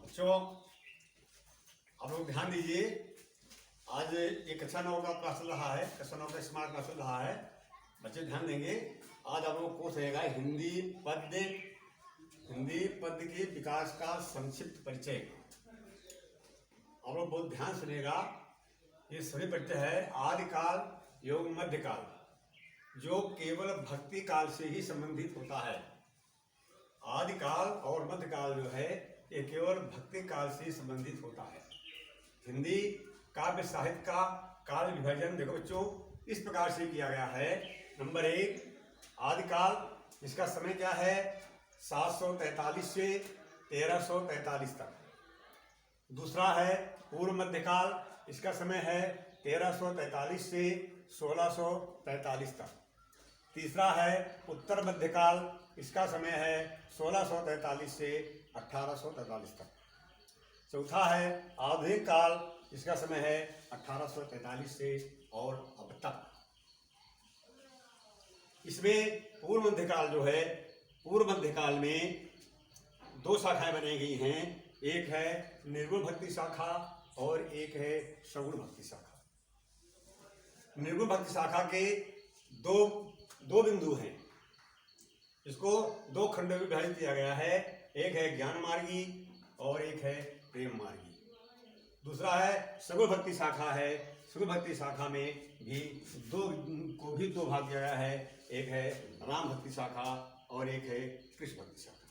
बच्चों आप लोग ध्यान दीजिए। आज एक कक्षा 9 का क्लास चल रहा है, कक्षा 9 का स्मार्ट क्लास चल रहा है। बच्चे ध्यान देंगे। आज आप लोगों को कोर्स रहेगा हिंदी पद्य के विकास का संक्षिप्त परिचय। आप लोग बहुत ध्यान सुनिएगा। ये सभी परिचय है आदिकाल एवं मध्यकाल, जो केवल भक्ति काल से ही संबंधित होता है। आदिकाल और मध्यकाल जो है ये केवल भक्ति काल से संबंधित होता है। हिंदी काव्य साहित्य का काल विभाजन देखो बच्चों इस प्रकार से किया गया है। नंबर 1 आदिकाल, इसका समय क्या है 743 से 1343 तक। दूसरा है पूर्व मध्यकाल, इसका समय है 1343 से 1643 तक। तीसरा है उत्तर मध्यकाल, इसका समय है 1643 से 1843 तक। चौथा है आधुनिक काल, इसका समय है 1843 से और अब तक। इसमें पूर्व मध्यकाल जो है, पूर्व मध्यकाल में 2 शाखाएं बनाई गई हैं। एक है निर्गुण भक्ति शाखा और एक है सगुण भक्ति शाखा। निर्गुण भक्ति शाखा के दो बिंदु हैं। इसको 2 खंडों में विभाजित किया गया है। एक है ज्ञान मार्गी और एक है प्रेम मार्गी। दूसरा है सगुण भक्ति शाखा है। सगुण भक्ति शाखा में भी दो भाग किया गया है। एक है राम भक्ति शाखा और एक है कृष्ण भक्ति शाखा।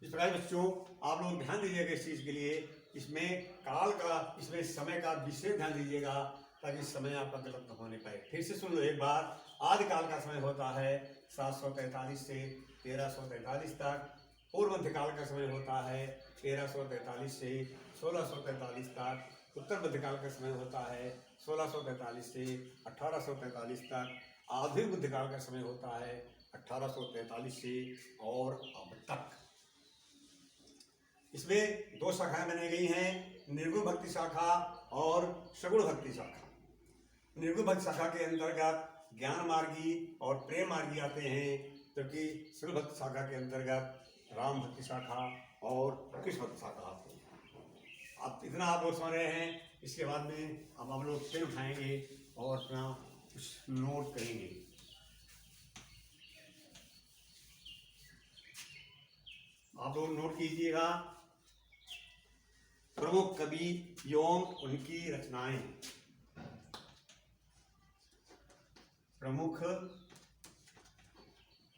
इस प्रकार बच्चों आप लोग ध्यान दीजिएगा इस चीज के लिए। इसमें काल का, इसमें समय का विशेष ध्यान दीजिएगा ताकि समय आपका गलत न होने पाए। फिर से सुन लो एक बार। आदिकाल का समय होता है 743 से 1343 तक। पूर्व मध्यकाल का समय होता है 1343 से 1643 तक। उत्तर मध्यकाल का समय होता है 1643 से 1843 तक। आधुनिक मध्यकाल का समय होता है 1843 से और अब तक। इसमें 2 शाखाएं बनाई गई हैं, निर्गुण भक्ति शाखा और सगुण भक्ति शाखा। निर्गुण भक्ति शाखा के अंतर्गत ज्ञान मार्गी और प्रेम मार्गी आते हैं, जबकि सगुण भक्ति शाखा के अंतर्गत राम भक्ति शाखा और कृष्ण भक्ति शाखा आते हैं। आप इतना आप लोग समझ रहे हैं। इसके बाद में अब हम लोग पेन उठाएंगे और अपना कुछ नोट करेंगे। आप लोग नोट कीजिएगा। प्रमुख कवि एवं उनकी रचनाएं। प्रमुख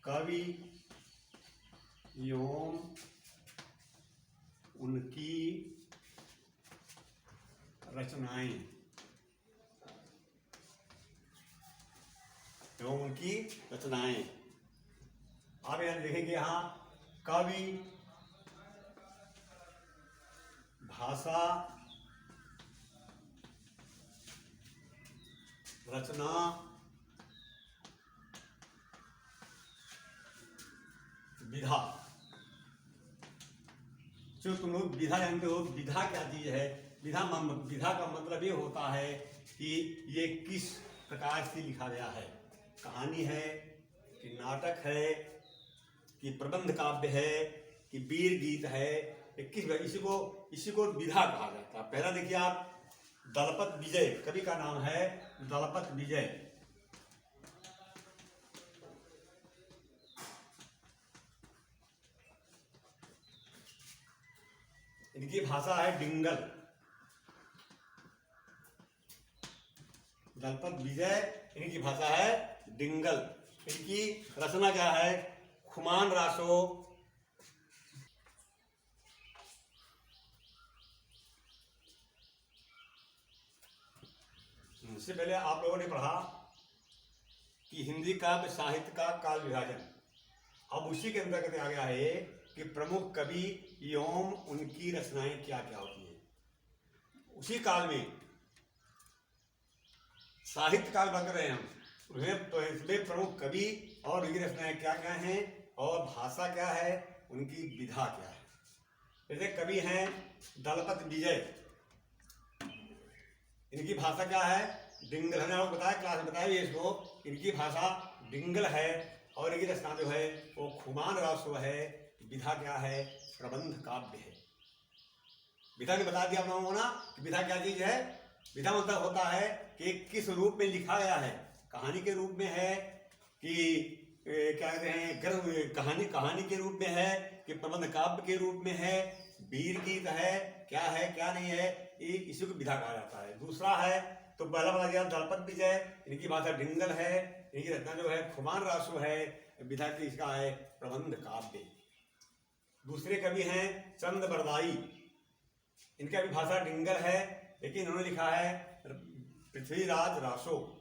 कवि एवं उनकी रचनाएं आप यहां देखेंगे। यहाँ कवि, भाषा, रचना, विधा। जो तुम लोग विधा जानते हो, विधा क्या चीज है? विधा का मतलब ये होता है कि ये किस प्रकार से लिखा गया है। कहानी है कि नाटक है कि प्रबंध काव्य है कि वीर गीत है, इसी को विधा कहा जाता है। पहला देखिए आप, दलपत विजय, कवि का नाम है दलपत विजय। इनकी भाषा है डिंगल। दलपत विजय, इनकी भाषा है डिंगल। इनकी रचना क्या है? खुमान रासो। इससे पहले आप लोगों ने पढ़ा कि हिंदी काव्य साहित्य का काल विभाजन। अब उसी के अंतर्गत आ गया है कि प्रमुख कवि एवं उनकी रचनाएं क्या क्या होती हैं। उसी काल में साहित्य काल बात कर रहे हैं हम, उसमें प्रमुख कवि और उनकी रचनाएं क्या क्या हैं और भाषा क्या है, उनकी विधा क्या है। जैसे कवि हैं दलपत विजय, इनकी भाषा क्या है? डिंगल। हमने आपको बताया, क्लास में बताया इसको। इनकी भाषा डिंगल है और इनकी रचना जो है वो खुमान रासो है। विधा क्या है? प्रबंध काव्य है। विधा ने बता दिया आप लोगों को ना कि विधा क्या चीज है। विधा मतलब होता है कि किस रूप में लिखा गया है, कहानी के रूप में है कि क्या कहते हैं कहानी के रूप में है कि प्रबंध काव्य के रूप में है, वीर गीत है क्या नहीं है, एक इसी को विधा कहा जाता है। दूसरा है तो पहला बता दिया दलपत विजय, इनकी भाषा डिंगल है, इनकी रचना जो है खुमान रासो है, विधा की इसका है प्रबंध काव्य। दूसरे कवि हैं चंद बरदाई, इनका भी भाषा डिंगल है लेकिन इन्होंने लिखा है पृथ्वीराज रासो,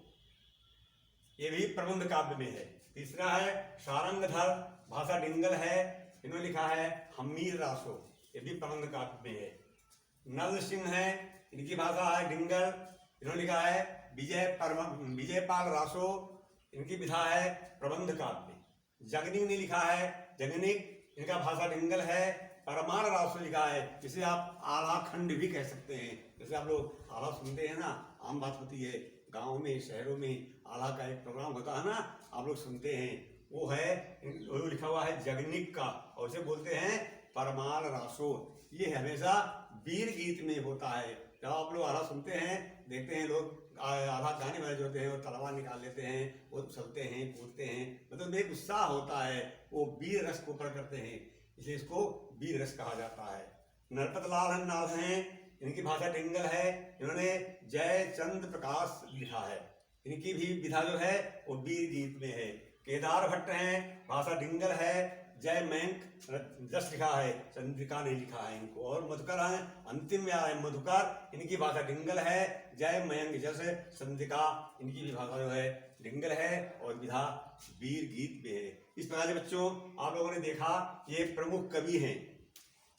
ये भी प्रबंध काव्य में है। तीसरा है सारंगधर, भाषा डिंगल है, इन्होंने लिखा है हमीर रासो, ये भी प्रबंध काव्य में है। नल सिंह है, इनकी भाषा है डिंगल, इन्होंने लिखा है विजयपाल रासो, इनकी विधा है प्रबंध काव्य। जगनिक ने लिखा है जगनिक, इनका भाषा डिंगल है, परमार रासो लिखा है, जिसे आप आला खंड भी कह सकते हैं। जैसे आप लोग आला सुनते हैं ना, आम बात होती है गाँव में शहरों में आला का एक प्रोग्राम होता है ना, आप लोग सुनते हैं, वो है वो लिखा हुआ है जगनिक का, और उसे बोलते हैं परमार रासो। ये हमेशा वीर गीत में होता है। जब आप लोग आला सुनते हैं, देखते हैं लोग आला गाने वाले जो होते हैं वो तलवार निकाल लेते हैं, वो चलते हैं कूदते हैं, मतलब एक उत्साह होता है, वो वीर रस को प्रकट करते हैं, इसलिए इसको वीर रस कहा जाता है। नरपत लाल नाल हैं, इनकी भाषा डिंगल है, इन्होंने जय चंद प्रकाश लिखा है, इनकी भी विधा जो है वो वीर गीत में है। केदार भट्ट हैं, भाषा डिंगल है, जय मयंक जस लिखा है, चंद्रिका ने लिखा है इनको। और मधुकर हैं, अंतिम में आए मधुकर, इनकी भाषा डिंगल है, जय मयंक जस चंद्रिका, इनकी भी भाषा जो है डिंगल है और विधा वीर गीत में है। इस प्रकार से बच्चों आप लोगों ने देखा ये प्रमुख कवि हैं,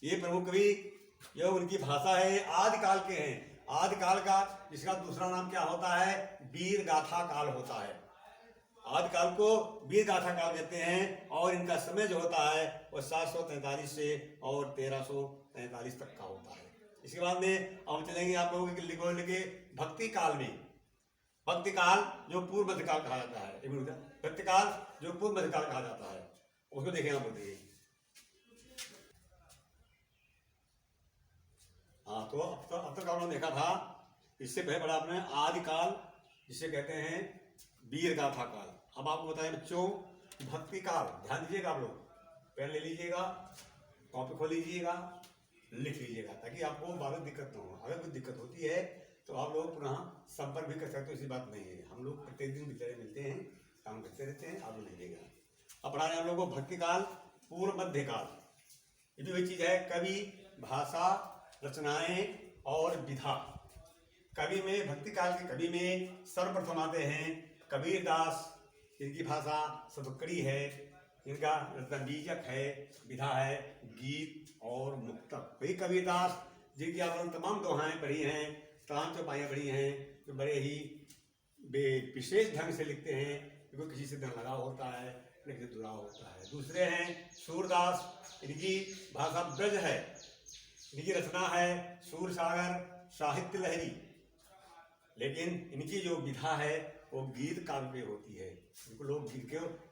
ये प्रमुख कवि जो उनकी भाषा है आदिकाल के हैं। आदिकाल का जिसका दूसरा नाम क्या होता है, वीर गाथा काल होता है। आदिकाल को वीर गाथा काल कहते हैं और इनका समय जो होता है वो 743 से और 1343 तक का होता है। इसके बाद में हम चलेंगे आप लोगों के लिखे भक्ति काल में। भक्ति काल जो पूर्व मध्यकाल कहा जाता है, भक्ति काल जो पूर्व मध्यकाल कहा जाता है, उसको देखें आप लोग। हाँ, तो अब तक आपने देखा था, इससे पहले बड़ा आपने आदिकाल जिसे कहते हैं वीर गाथा काल। अब आपको बताएं बच्चों भक्ति काल, ध्यान दीजिएगा, आप लोग पेन ले लीजिएगा, कॉपी खोल लीजिएगा, लिख लीजिएगा ताकि आपको बाद में दिक्कत ना हो। अगर कोई दिक्कत होती है तो आप लोग पुनः संपर्क भी कर सकते हो, ऐसी बात नहीं है। हम लोग प्रत्येक दिन बेचारे मिलते हैं, काम करते रहते हैं, आप लोग लीजिएगा। अब पढ़ा रहे हैं हम लोग को भक्ति काल, पूर्व मध्य काल। ये भी वही चीज है, कवि, भाषा, रचनाएं और विधा। कवि में भक्ति काल के कवि में सर्वप्रथम आते हैं कबीर दास, इनकी भाषा सदुक्कड़ी है, इनका रचना बीजक है, विधा है गीत और मुक्तक। वही कबीर दास जिनकी आप लोगों ने तमाम दोहाएं पढ़ी हैं, तमाम चौपाइयाँ पढ़ी हैं, तो बड़े ही विशेष ढंग से लिखते हैं, क्योंकि किसी से धन लगाव होता है, किसी से जुड़ाव होता है। दूसरे हैं सूरदास, इनकी भाषा ब्रज है, इनकी रचना है सूर सागर, साहित्य लहरी, लेकिन इनकी जो विधा है वो गीत काव्य पे होती है। इनको लोग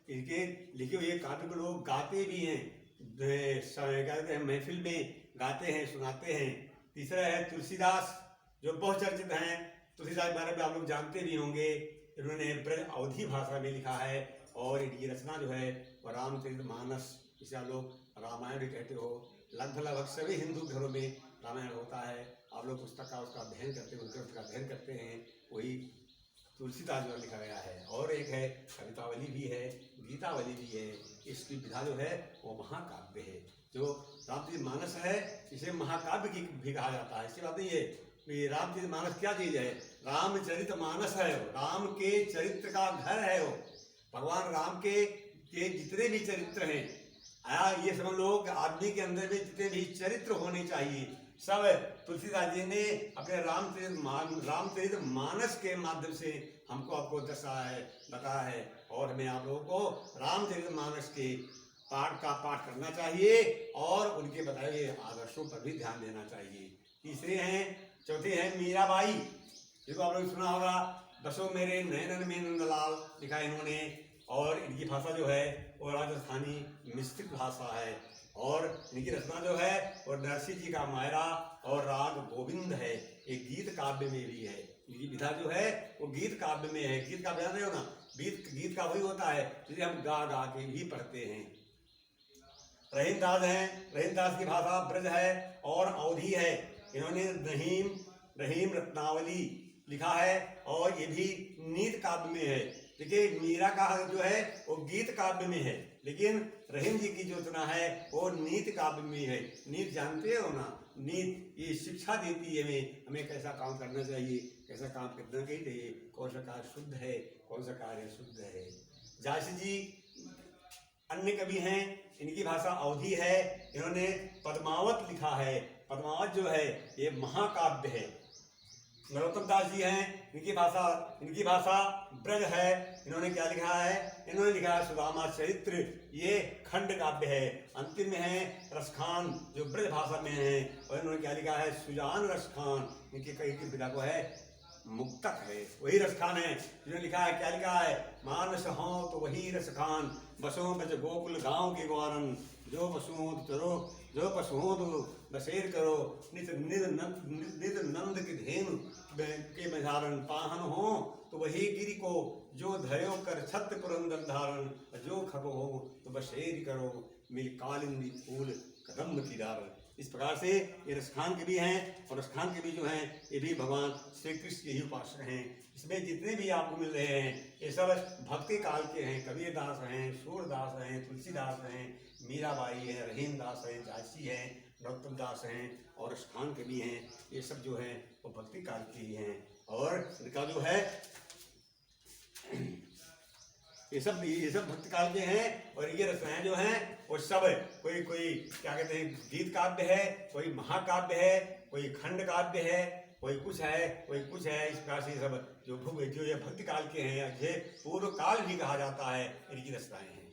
इनके लिखे हुए काव्य को लोग गाते भी हैं, कहते हैं महफिल में गाते हैं, सुनाते हैं। तीसरा है तुलसीदास जो बहुत चर्चित हैं, तुलसीदास के बारे में आप लोग जानते भी होंगे, इन्होंने ब्रज अवधी भाषा में लिखा है और इनकी रचना जो है वो रामचरितमानस, जिसे आप लोग रामायण भी कहते हो। लगभग सभी हिंदू घरों में रामायण होता है, आप लोग पुस्तक का उसका अध्ययन करते हैं, ग्रंथ का अध्ययन करते हैं, वही तुलसीदास द्वारा लिखा गया है। और एक है कवितावली भी है, गीतावली भी है। इसकी विधा जो है वो महाकाव्य है। जो रामचरितमानस है इसे महाकाव्य की भी कहा जाता है। इसकी बात नहीं है कि रामचरितमानस क्या चीज है, रामचरितमानस है, राम के चरित्र का घर है वो। भगवान राम के जितने भी चरित्र हैं, ये समझ लो कि आदमी के अंदर में जितने भी चरित्र होने चाहिए सब तुलसीदास जी ने अपने रामचरितमानस के माध्यम से हमको आपको दर्शाया है, बताया है। और हमें आप लोगों को रामचरितमानस के पाठ का पाठ करना चाहिए और उनके बताए हुए आदर्शों पर भी ध्यान देना चाहिए। तीसरे हैं, चौथे हैं मीराबाई, जिसको आप लोग सुना होगा, बसो मेरे नैनन में नंदलाल लिखा है इन्होंने। और इनकी भाषा जो है वो राजस्थानी मिश्रित भाषा है और इनकी रचना जो है वो नरसिंह जी का मायरा और राग गोविंद है। एक गीत काव्य में भी है। इनकी विधा जो है वो गीत काव्य में है। गीत काव्य जानते हो ना, गीत का वही होता है जिसे हम गा गा के भी पढ़ते हैं। रहीमदास हैं, रहीमदास की भाषा ब्रज है और अवधी है। इन्होंने रहीम रत्नावली लिखा है और ये भी नीत काव्य में है। देखिए मीरा का जो है वो गीत काव्य में है, लेकिन रहीम जी की जो रचना है वो नीत काव्य में है। नीत जानते हो ना, नीत ये शिक्षा देती है हमें कैसा काम करना चाहिए, कैसा काम करना नहीं चाहिए, कौन सा कार्य शुद्ध है, कौन सा कार्य अशुद्ध है। जायसी जी अन्य कवि हैं, इनकी भाषा अवधी है। इन्होंने पद्मावत लिखा है। पद्मावत जो है ये महाकाव्य है। नरोत्तम दास जी हैं, इनकी भाषा ब्रज है। इन्होंने क्या लिखा है? इन्होंने लिखा है सुदामा चरित्र, ये खंड काव्य है। अंतिम में है रसखान जो ब्रज भाषा में है, और इन्होंने क्या लिखा है? सुजान रसखान। इनकी कई की पिता को है मुक्तक है, वही रसखान है जिन्होंने लिखा है। क्या लिखा है? मानस हो तो वही रसखान, बसों बज गोकुल गांव के ग्वारन, जो पशुओं चरो जो पशुओं तो बसेर करो, नित नंद की धेनु के मझारण, पाहन हो तो वही गिरि को, जो धयो कर छत्र पुरंदर धारण, जो खगो हो तो बसेर करो, मिल कालिंदी फूल कदम की धारण। इस प्रकार से ये रसखान के भी हैं, और रसखान के भी जो हैं ये भी भगवान श्री कृष्ण के ही उपासक हैं। इसमें जितने भी आपको मिल रहे हैं ये सब भक्ति काल के हैं। कबीरदास हैं, सूरदास हैं, तुलसीदास हैं, मीराबाई है, रहीमदास हैं, जायसी हैं, नरोत्तम दास हैं, और रसखान के भी हैं। ये सब जो हैं वो भक्ति काल के ही हैं। और इनका जो है ये सब भक्ति काल के हैं। और ये रचनाएं जो हैं वो सब कोई क्या कहते हैं गीत काव्य है, कोई महाकाव्य है, कोई खंड काव्य है, कोई कुछ है, कोई कुछ है। इस प्रकार से सब जो ये भक्ति काल के हैं, ये पूर्व काल भी कहा जाता है, इनकी रचनाएं हैं।